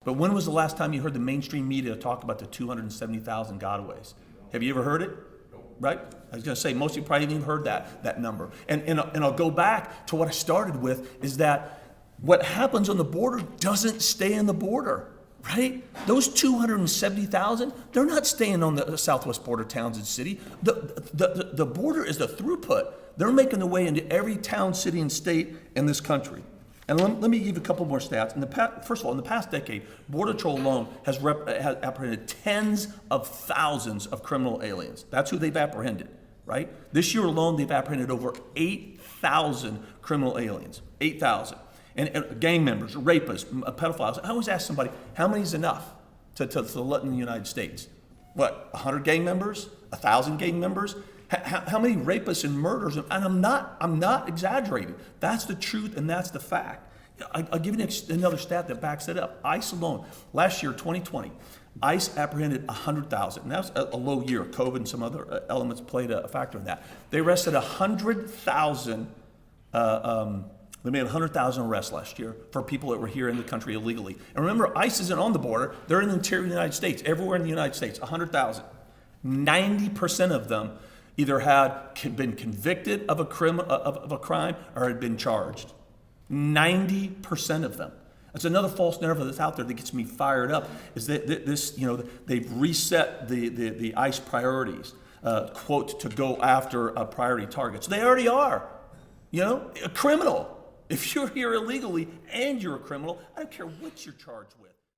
But when was the last time you heard the mainstream media talk about the 270,000 gotaways? Have you ever heard it? Right? I was going to say, most of you probably haven't even heard that number. And I'll go back to what I started with, is that what happens on the border doesn't stay in the border, right? Those 270,000, they're not staying on the southwest border towns and city. The border is the throughput. They're making their way into every town, city, and state in this country. And let me give you a couple more stats. First of all, in the past decade, Border Patrol alone has apprehended tens of thousands of criminal aliens. That's who they've apprehended, right? This year alone, they've apprehended over 8,000 criminal aliens. 8,000. And gang members, rapists, pedophiles. I always ask somebody, how many is enough to let in the United States? What, 100 gang members? 1,000 gang members? How many rapists and murders? And I'm not exaggerating. That's the truth, and that's the fact. I'll give you another stat that backs it up. ICE alone, last year, 2020, ICE apprehended 100,000. And that was a low year. COVID and some other elements played a factor in that. They arrested 100,000. They made 100,000 arrests last year for people that were here in the country illegally. And remember, ICE isn't on the border. They're in the interior of the United States, everywhere in the United States, 100,000. 90% of them either had been convicted of a crime or had been charged. 90% of them. That's another false narrative that's out there that gets me fired up, is that this, they've reset the ICE priorities, quote, to go after priority targets. They already are, a criminal. If you're here illegally and you're a criminal, I don't care what you're charged with.